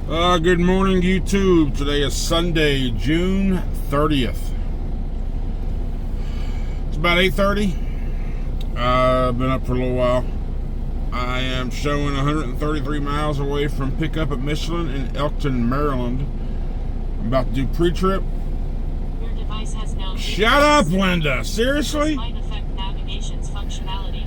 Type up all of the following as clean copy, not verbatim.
Good morning, YouTube. Today is Sunday, June 30th. It's about 8:30. I've been up for a little while. I am showing 133 miles away from pickup at Michelin in Elkton, Maryland. I'm about to do pre-trip. Your device has now. Shut up, Linda. Seriously? This might affect navigation's functionality.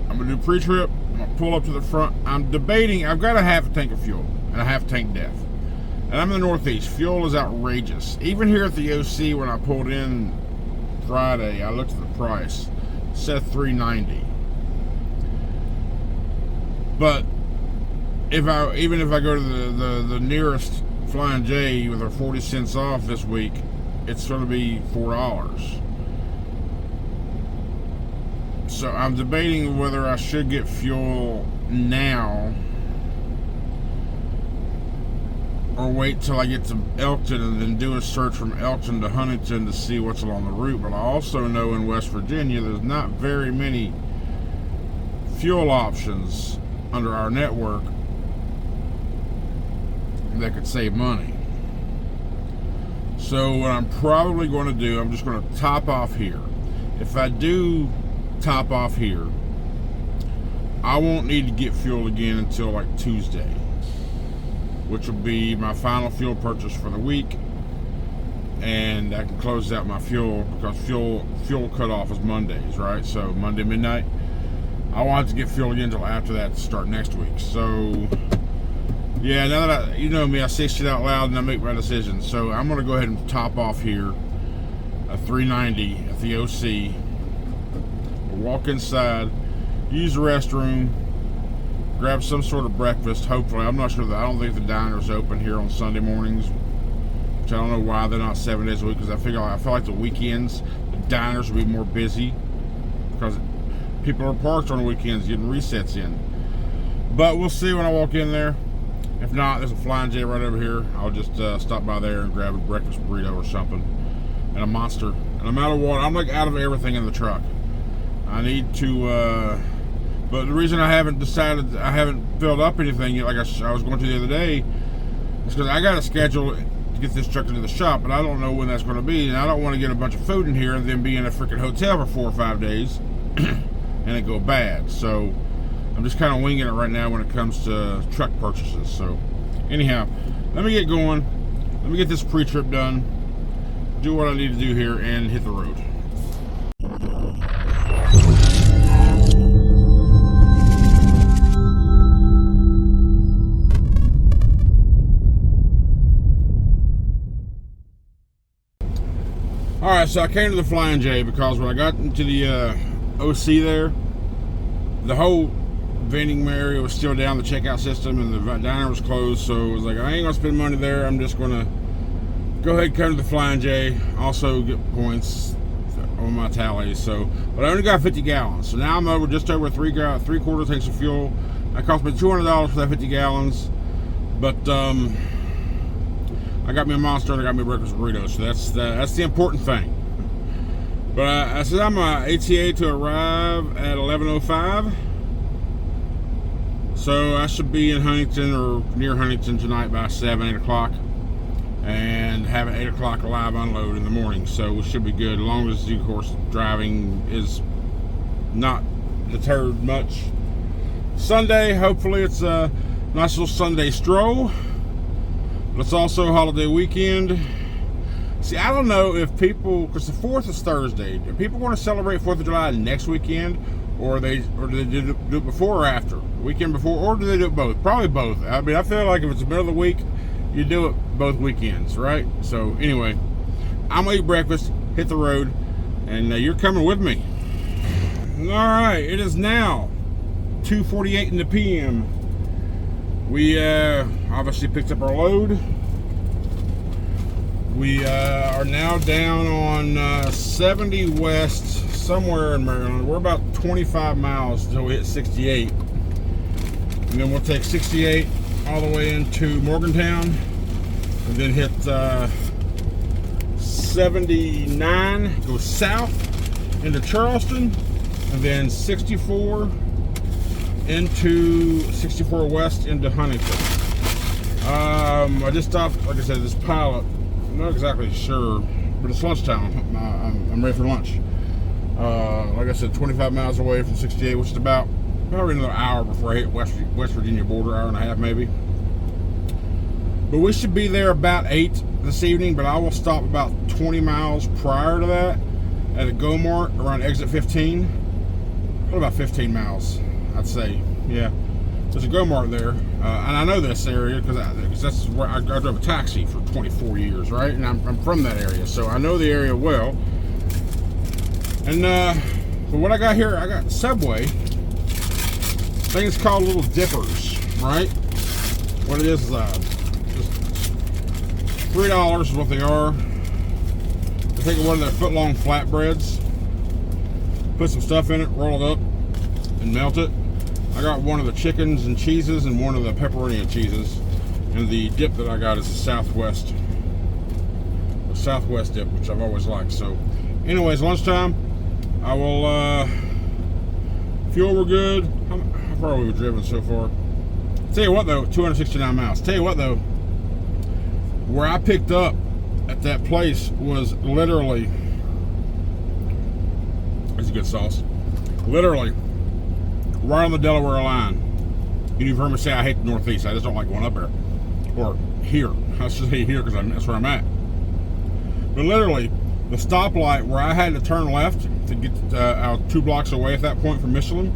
I'm gonna do pre-trip. I'm gonna pull up to the front. I'm debating. I've got a half a tank of fuel and a half tank def. And I'm in the Northeast. Fuel is outrageous. Even here at the OC, when I pulled in Friday, I looked at the price. It said $3.90. But even if I go to the nearest Flying J with our 40 cents off this week, it's going to be $4. So I'm debating whether I should get fuel now or wait till I get to Elkton and then do a search from Elkton to Huntington to see what's along the route. But I also know in West Virginia there's not very many fuel options under our network that could save money. So what I'm probably going to do, I'm just going to top off here. If I do top off here, I won't need to get fuel again until like Tuesday, which will be my final fuel purchase for the week, and I can close out my fuel because fuel cutoff is Mondays, right? So Monday midnight. I won't have to get fuel again until after that to start next week. So yeah, now that you know me, I say shit out loud and I make my decisions. So I'm gonna go ahead and top off here at $3.90 at the OC. Walk inside, use the restroom, grab some sort of breakfast. Hopefully, I'm not sure that I don't think the diner's open here on Sunday mornings, which I don't know why they're not 7 days a week. Because I feel like the weekends the diners will be more busy because people are parked on the weekends getting resets in. But we'll see when I walk in there. If not, there's a Flying J right over here. I'll just stop by there and grab a breakfast burrito or something and a Monster. And I'm out of water. I'm like out of everything in the truck. I need to, but the reason I haven't filled up anything yet, like I was going to the other day, is because I got a schedule to get this truck into the shop, but I don't know when that's going to be, and I don't want to get a bunch of food in here and then be in a freaking hotel for 4 or 5 days and it go bad. So I'm just kind of winging it right now when it comes to truck purchases. So anyhow, let me get going. Let me get this pre-trip done, do what I need to do here, and hit the road. Alright, so I came to the Flying J because when I got into the OC there, the whole vending area was still down, the checkout system, and the diner was closed. So it was like, I ain't gonna spend money there. I'm just gonna go ahead and come to the Flying J, also get points on my tally. So, but I only got 50 gallons. So now I'm over just over three-quarter tanks of fuel. That cost me $200 for that 50 gallons. But I got me a Monster and I got me a breakfast burrito, so that's the important thing. But I said I'm ATA to arrive at 11:05, so I should be in Huntington or near Huntington tonight by 8 o'clock, and have an 8 o'clock live unload in the morning. So we should be good, as long as, of course, driving is not deterred much. Sunday, hopefully it's a nice little Sunday stroll. But it's also a holiday weekend. See, I don't know if people, because the 4th is Thursday, do people want to celebrate 4th of July next weekend, or do they do it before or after? The weekend before, or do they do it both? Probably both. I mean, I feel like if it's the middle of the week, you do it both weekends, right? So anyway, I'm gonna eat breakfast, hit the road, and you're coming with me. All right, it is now 2:48 in the PM. We obviously picked up our load. We are now down on 70 West, somewhere in Maryland. We're about 25 miles until we hit 68. And then we'll take 68 all the way into Morgantown, and then hit 79, go south into Charleston, and then 64 into 64 west into Huntington. I just stopped, like I said, this pilot. I'm not exactly sure, but it's lunchtime. I'm ready for lunch. Like I said, 25 miles away from 68, which is about probably another hour before I hit West Virginia border, hour and a half maybe. But we should be there about 8 this evening, but I will stop about 20 miles prior to that at a Go Mart around exit 15. What about 15 miles, I'd say. Yeah, there's a Go Mart there, and I know this area because that's where I drove a taxi for 24 years, right? And I'm from that area, so I know the area well. And but what I got here, I got Subway. Things called little dippers, right? What it is just $3 is what they are. They take one of their foot-long flatbreads, put some stuff in it, roll it up, and melt it. I got one of the chickens and cheeses and one of the pepperoni and cheeses. And the dip that I got is the Southwest dip, which I've always liked. So, anyways, lunchtime. I will, fuel we're good. How far have we driven so far? Tell you what though, 269 miles. Tell you what though, where I picked up at that place was literally, it's a good sauce, literally right on the Delaware line. You've heard me say I hate the Northeast. I just don't like going up there. Or here. I should say here because that's where I'm at. But literally, the stoplight where I had to turn left to get out 2 blocks away at that point from Michelin,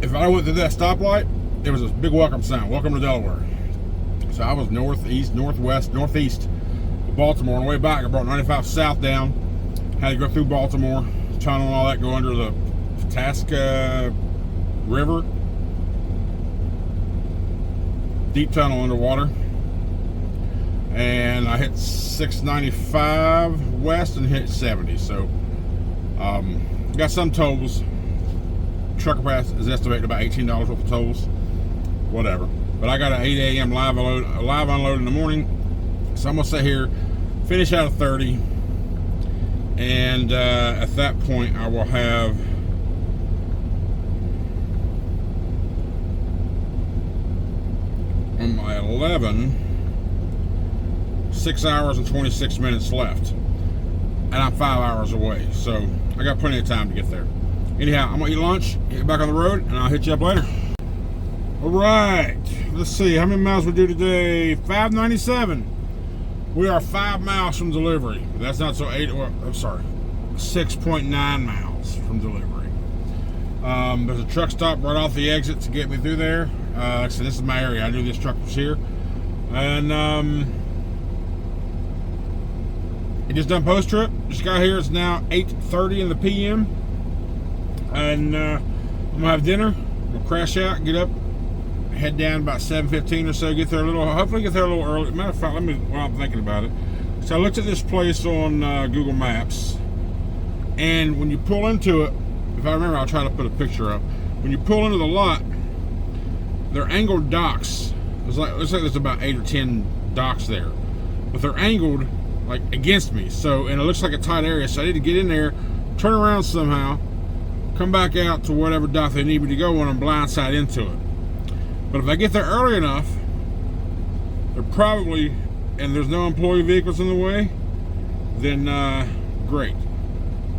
if I went to that stoplight, there was a big welcome sign, welcome to Delaware. So I was northeast of Baltimore. On the way back, I brought 95 south down, had to go through Baltimore, tunnel and all that, go under the Tasca River, deep tunnel underwater. And I hit 695 west and hit 70. So, got some tolls. Trucker pass is estimated about $18 worth of tolls. Whatever. But I got an 8 a.m. live unload in the morning. So I'm gonna sit here, finish out of 30, and at that point I will have on my 11. 6 hours and 26 minutes left, and I'm 5 hours away, so I got plenty of time to get there. Anyhow, I'm gonna eat lunch, get back on the road, and I'll hit you up later. All right, let's see how many miles we do today. 597. We are 5 miles from delivery. That's not so 6.9 miles from delivery. There's a truck stop right off the exit to get me through there. Like I said, this is my area. I knew this truck was here, and I just done post trip. Just got here. It's now 8:30 in the PM, and I'm gonna have dinner. We'll crash out, get up, head down about 7:15 or so. Hopefully get there a little early. Matter of fact, while I'm thinking about it. So I looked at this place on Google Maps, and when you pull into it, if I remember, I'll try to put a picture up. When you pull into the lot, they're angled docks. Looks like there's about 8 or 10 docks there, but they're angled like against me, so, and it looks like a tight area, so I need to get in there, turn around somehow, come back out to whatever dock they need me to go on, and blindside into it. But if I get there early enough, they're probably, and there's no employee vehicles in the way, then great.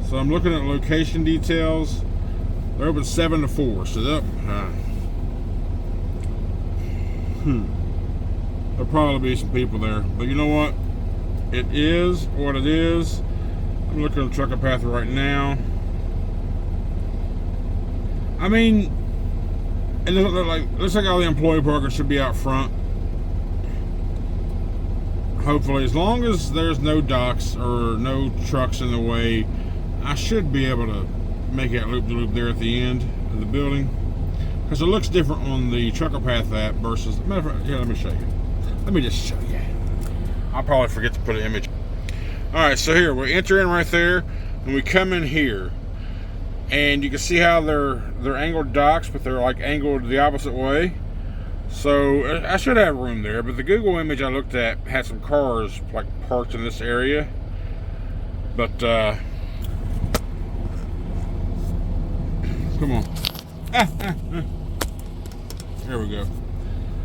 So I'm looking at location details. They're open 7 to 4, so there'll probably be some people there, but you know what? It is what it is. I'm looking at the trucker path right now. I mean, it looks like all the employee parkers should be out front. Hopefully, as long as there's no docks or no trucks in the way, I should be able to make that loop-de-loop there at the end of the building. Because it looks different on the trucker path app versus, matter of fact, here, let me show you. Let me just show you. I'll probably forget to put an image. Alright, so here, we enter in right there, and we come in here. And you can see how they're angled docks, but they're like angled the opposite way. So, I should have room there, but the Google image I looked at had some cars like parked in this area. But, Come on. There we go.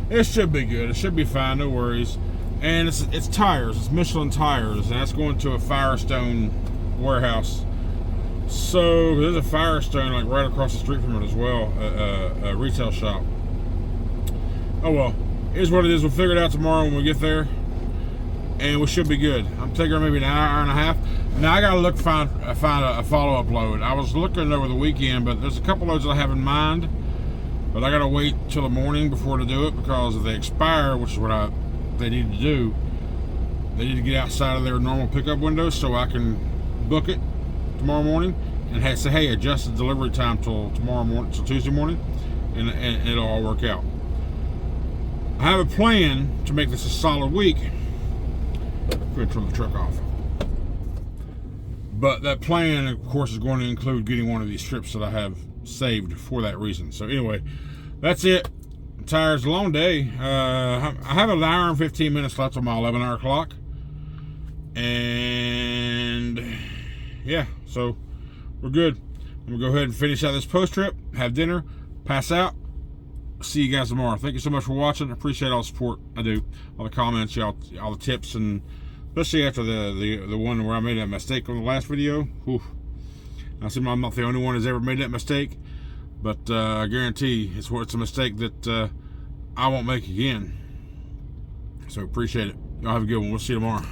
It should be good. It should be fine. No worries. And it's tires. It's Michelin tires, and that's going to a Firestone warehouse. So there's a Firestone like right across the street from it as well, a retail shop. Oh well, it is what it is. We'll figure it out tomorrow when we get there, and we should be good. I'm taking maybe an hour and a half. Now I gotta look find a follow-up load. I was looking over the weekend, but there's a couple loads that I have in mind, but I gotta wait till the morning before to do it, because if they expire, which is what they need to do, they need to get outside of their normal pickup window so I can book it tomorrow morning and say, hey, adjust the delivery time till tomorrow morning, till Tuesday morning, and it'll all work out. I have a plan to make this a solid week. Good, turn the truck off. But that plan, of course, is going to include getting one of these strips that I have saved for that reason. So anyway, that's it. Tires, a long day. I have an hour and 15 minutes left on my 11-hour clock. And yeah, so we're good. I'm gonna go ahead and finish out this post trip, have dinner, pass out. See you guys tomorrow. Thank you so much for watching. I appreciate all the support. I do. All the comments, y'all, all the tips, and especially after the one where I made that mistake on the last video. Whew. I assume I'm not the only one who's ever made that mistake, but I guarantee it's a mistake that I won't make again. So appreciate it. Y'all have a good one. We'll see you tomorrow.